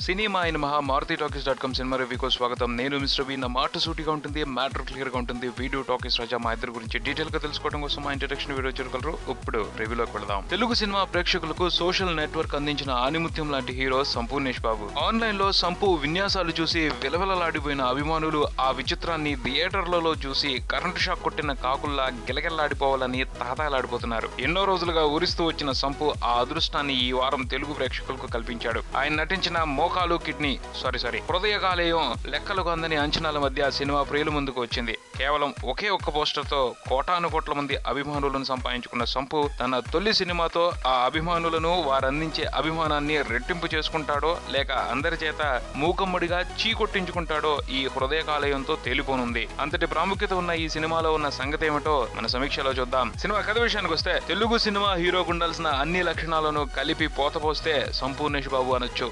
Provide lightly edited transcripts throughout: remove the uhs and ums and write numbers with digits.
Cinema అయిన మహా maruti-talkies.com cinema రివ్యూకు స్వాగతం. నేను మిస్టర్ బి. నా మాట సూటిగా ఉంటుంది, మ్యాటర్ క్లియర్ గా ఉంటుంది. వీడియో టాకీస్ రాజా మా ఇద్దరు గురించి డీటెయిల్ గా తెలుసుకోవడం కోసం మా ఇంట్రడక్షన్ వీడియో చూడగలరు. ఇప్పుడు రివ్యూలోకి వెళదాం. తెలుగు సినిమా ప్రేక్షకులకు సోషల్ నెట్వర్క్ అందించిన ఆనిముత్యం లాంటి హీరో సంపూర్ణేష్ బాబు. ఆన్లైన్ లో సంపు విన్యాసాలు చూసి విలవిలలాడిపోయిన అభిమానులు ఆ విచిత్రాన్ని థియేటర్లలో చూసి కరెంట్ షాక్ కొట్టిన కాకుల్లా గిలగిల్లాడిపోవాలని తహతహలాడిపోతున్నారు. ఎన్నో రోజులుగా ఊరిస్తూ వచ్చిన సంపు ఆ అదృష్టాన్ని ఈ వారం తెలుగు ప్రేక్షకులకు కల్పించాడు. ఆయన నటించిన మోకాలు కిడ్నీ హృదయకాలేయం లెక్కలకు అందని అంచనాల మధ్య సినిమా ప్రియుల ముందుకు వచ్చింది. కేవలం ఒకే ఒక్క పోస్టర్ తో కోటాను కోట్ల మంది అభిమానులను సంపాదించుకున్న సంపు తన తొలి సినిమాతో ఆ అభిమానులను వారందించే అభిమానాన్ని రెట్టింపు చేసుకుంటాడో లేక అందరి చేత మూకమ్మడిగా చీకొట్టించుకుంటాడో ఈ హృదయకాలేయంతో తేలిపోనుంది. అంతటి ప్రాముఖ్యత ఉన్న ఈ సినిమాలో ఉన్న సంగతి ఏమిటో మన సమీక్షలో చూద్దాం. సినిమా కథ విషయానికి వస్తే తెలుగు సినిమా హీరోకు ఉండాల్సిన అన్ని లక్షణాలను కలిపి పోతపోస్తే సంపూర్ణేష్ బాబు అనొచ్చు.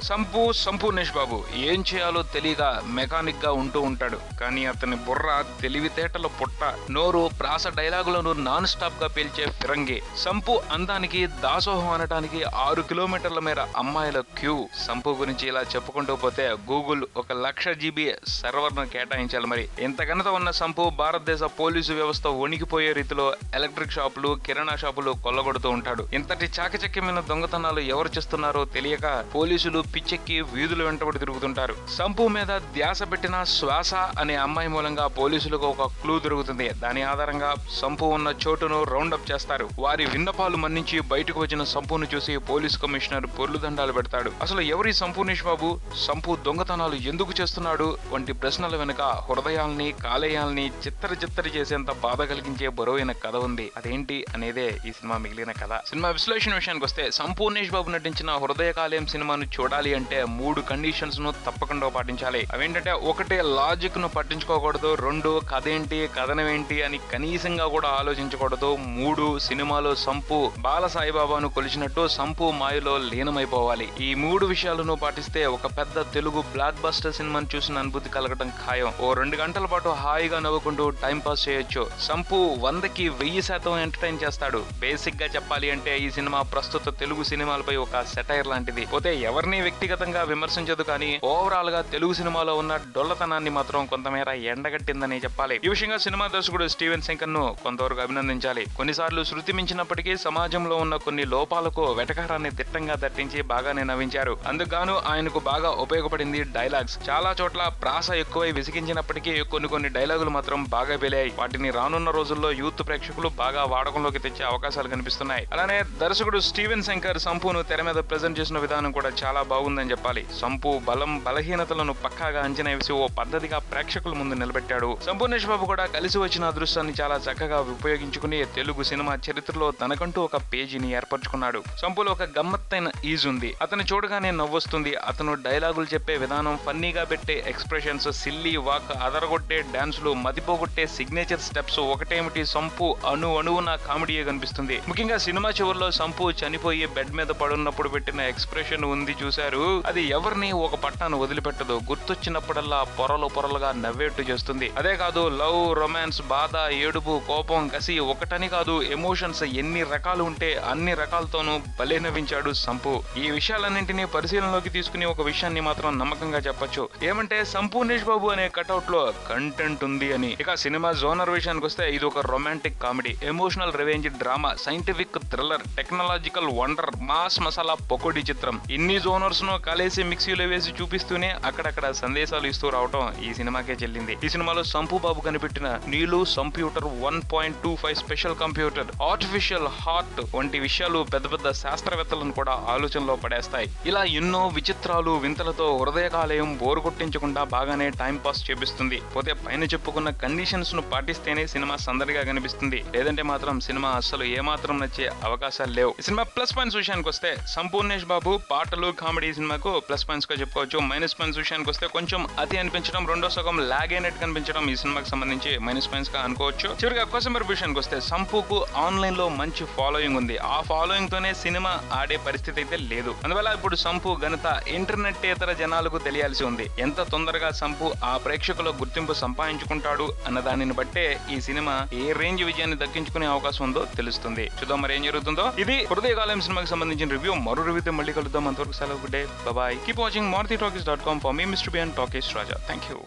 సంపూర్ణేష్ బాబు ఏం చేయాలో తెలియక మెకానిక్ గా ఉంటూ ఉంటాడు. కానీ అతని బుర్ర తెలివితేటల పుట్ట, నోరు ప్రాస డైలాగులను నాన్ స్టాప్ గా పేల్చే ఫిరంగి. సంపు అందానికి దాసోహం అనటానికి 6 కిలోమీటర్ల మేర అమ్మాయిల క్యూ. సంపు గురించి ఇలా చెప్పుకుంటూ పోతే గూగుల్ 1,00,000 GB సర్వర్ ను కేటాయించాలి. మరి ఇంత ఘనత ఉన్న సంపు భారతదేశ పోలీసు వ్యవస్థ వణికిపోయే రీతిలో ఎలక్ట్రిక్ షాపులు, కిరాణా షాపులు కొల్లగొడుతూ ఉంటాడు. ఇంతటి చాకచక్యమైన దొంగతనాలు ఎవరు చేస్తున్నారో తెలియక పోలీసులు పిచ్చెక్కి వీధులు వెంటబడి తిరుగుతుంటారు. సంపు మీద ధ్యాస పెట్టిన శ్వాస అనే అమ్మాయి మూలంగా పోలీసులకు ఒక క్లూ దొరుకుతుంది. దాని ఆధారంగా సంపు ఉన్న చోటును రౌండప్ చేస్తారు. వారి విన్నపాలు మన్నించి బయటకు వచ్చిన సంపును చూసి పోలీస్ కమిషనర్ పొర్లు దండాలు పెడతాడు. అసలు ఎవరి సంపూర్ణేష్ బాబు, సంపు దొంగతనాలు ఎందుకు చేస్తున్నాడు వంటి ప్రశ్నల వెనుక హృదయాల్ని, కాలేయాల్ని చిత్తరి చేసేంత బాధ కలిగించే బరువైన కథ ఉంది. అదేంటి అనేదే ఈ సినిమా మిగిలిన కథ. సినిమా విశ్లేషణ విషయానికి వస్తే సంపూర్ణేష్ బాబు నటించిన హృదయ కాలేయం సినిమాను చూడాలి అంటే 3 కండిషన్స్ ను తప్పకుండా పాటించాలి. అవేంటంటే 1 లాజిక్ ను పట్టించుకోకూడదు, 2 కథ ఏంటి, కథనం ఏంటి అని కనీసంగా కూడా ఆలోచించకూడదు, 3 సినిమాలో సంపు బాల సాయిబాబాను కొలిచినట్టు సంపు మాయలో లీనమైపోవాలి. ఈ 3 విషయాలను పాటిస్తే ఒక పెద్ద తెలుగు బ్లాక్ బస్టర్ సినిమాను చూసిన అనుభూతి కలగడం ఖాయం. ఓ 2 గంటల పాటు హాయిగా నవ్వుకుంటూ టైం పాస్ చేయొచ్చు. సంపు 100కి 1000% ఎంటర్టైన్ చేస్తాడు. బేసిక్ గా చెప్పాలి అంటే ఈ సినిమా ప్రస్తుత తెలుగు సినిమాలపై ఒక సెటైర్ లాంటిది. పోతే ఎవరిని వ్యక్తిగతంగా విమర్శించదు, కానీ ఓవరాల్ గా తెలుగు సినిమాలో ఉన్న డొల్లతనాన్ని మాత్రం కొంతమేర ఎండగట్టిందని చెప్పాలి. ఈ విషయంగా సినిమా దర్శకుడు స్టీవెన్ శంకర్ ను కొంతవరకు అభినందించాలి. కొన్నిసార్లు శృతి మించినప్పటికీ సమాజంలో ఉన్న కొన్ని లోపాలకు వెటకారాన్ని దిట్టంగా దట్టించి బాగానే నవ్వించారు. అందుకుగాను ఆయనకు బాగా ఉపయోగపడింది డైలాగ్స్. చాలా చోట్ల ప్రాస ఎక్కువై విసిగించినప్పటికీ కొన్ని డైలాగులు మాత్రం బాగా పెళ్ళాయి. వాటిని రానున్న రోజుల్లో యూత్ ప్రేక్షకులు బాగా వాడకంలోకి తెచ్చే అవకాశాలు కనిపిస్తున్నాయి. అలానే దర్శకుడు స్టీవెన్ శంకర్ సంపును తెర మీద ప్రెజెంట్ చేసిన విధానం కూడా చాలా బాగుందని చెప్పాలి. సంపు బలం, బలహీనతలను పక్కాగా అంచనా వేసి ఓ పద్ధతిగా ప్రేక్షకుల ముందు నిలబెట్టాడు. సంపూర్ణేష్ బాబు కూడా కలిసి వచ్చిన అదృష్టాన్ని చాలా చక్కగా ఉపయోగించుకుని తెలుగు సినిమా చరిత్రలో తనకంటూ ఒక పేజీని ఏర్పరచుకున్నాడు. సంపులో ఒక గమ్మత్తైన ఈజ్ ఉంది. అతను చూడగానే నవ్వొస్తుంది. అతను డైలాగులు చెప్పే విధానం, ఫన్నీగా పెట్టే ఎక్స్ప్రెషన్స్, సిల్లీ వాక్, అదరగొట్టే డాన్సులు, మతిపోగొట్టే సిగ్నేచర్ స్టెప్స్, ఒకటేమిటి సంపు అణువున కామెడీయే కనిపిస్తుంది. ముఖ్యంగా సినిమా చివరిలో సంపు చనిపోయి బెడ్ మీద పడున్నప్పుడు పెట్టిన ఎక్స్ప్రెషన్ ఉంది చూశారు, అది ఎవరిని ఒక పట్టాను వదిలిపెట్టదు. గుర్తొచ్చినప్పుడల్లా పొరలుగా నవ్వేట్టు చేస్తుంది. అదే కాదు, లవ్, రొమాన్స్, బాధ, ఏడుపు, కోపం, కసి ఒకటని కాదు, ఎమోషన్స్ ఎన్ని రకాలు ఉంటే అన్ని రకాలతోనూ భలే నవ్వించాడు సంపు. ఈ విషయాలన్నింటినీ పరిశీలనలోకి తీసుకుని ఒక విషయాన్ని మాత్రం నమ్మకంగా చెప్పొచ్చు. ఏమంటే సంపూర్ణేష్ బాబు అనే కటౌట్ లో కంటెంట్ ఉంది అని. ఇక సినిమా జోనర్ విషయానికి వస్తే ఇది ఒక romantic comedy, emotional revenge drama, scientific thriller, technological wonder, mass masala pakodi చిత్రం. ఇన్ని జోనర్స్ ను కలిసి మిక్సీలో వేసి చూపిస్తూనే అక్కడక్కడ సందేశాలు ఇస్తూ రావటం ఈ సినిమాకే చెల్లింది. ఈ సినిమాలో సంపు బాబు కనిపెట్టిన నీలు, computer 1.25 special computer, artificial heart వంటి విషయాలు పెద్ద శాస్త్రవేత్తలను కూడా ఆలోచనలో పడేస్తాయి. ఇలా ఎన్నో విచిత్రాలు, వింతలతో హృదయకాలయం బోరు కొట్టించకుండా బాగానే టైం పాస్ చేపిస్తుంది. పోతే పైన చెప్పుకున్న కండిషన్స్ ను పాటిస్తేనే సినిమా సందడిగా కనిపిస్తుంది. లేదంటే మాత్రం సినిమా అస్సలు ఏమాత్రం నచ్చే అవకాశాలు లేవు. ఈ సినిమా ప్లస్ పాయింట్స్ విషయానికి వస్తే సంపూర్ణేష్ బాబు పాటలు, కామెడీ సినిమాకు ప్లస్ పాయింట్స్ గా చెప్పుకోవచ్చు. మైనస్ పాయింట్స్ విషయానికి వస్తే కొంచెం అతి అనిపించడం, రెండో సగం లాగ్ అయినట్టు కనిపించడం ఈ సినిమాకి సంబంధించి మైనస్ పాయింట్స్ గా అనుకోవచ్చు. చివరిగా కొసంబర్ విషయానికి వస్తే సంపుకు ఆన్లైన్ లో మంచి ఫాలోయింగ్ ఉంది. ఆ ఫాలోయింగ్ తోనే సినిమా ఆడే పరిస్థితి అయితే లేదు. అందువల్ల ఇప్పుడు సంపు ఘనత ఇంటర్నెట్ ఇతర జనాలకు తెలియాల్సి ఉంది. ఎంత తొందరగా సంపు ఆ ప్రేక్షకుల గుర్తింపు సంపాదించుకుంటాడు అన్న దానిని బట్టే ఈ సినిమా ఏ రేంజ్ విజయాన్ని దక్కించుకునే అవకాశం ఉందో తెలుస్తుంది. చూద్దాం మరి ఏం జరుగుతుందో. ఇది హృదయకాలయం సినిమాకి సంబంధించిన రివ్యూ. మరో రివ్యూతో మళ్ళీ కలుద్దాం. అంతవరకు సెలవు. Good day, bye. Keep watching MaruTiTalkies.com. For me, Mr. B and Talkies Raja. Thank you.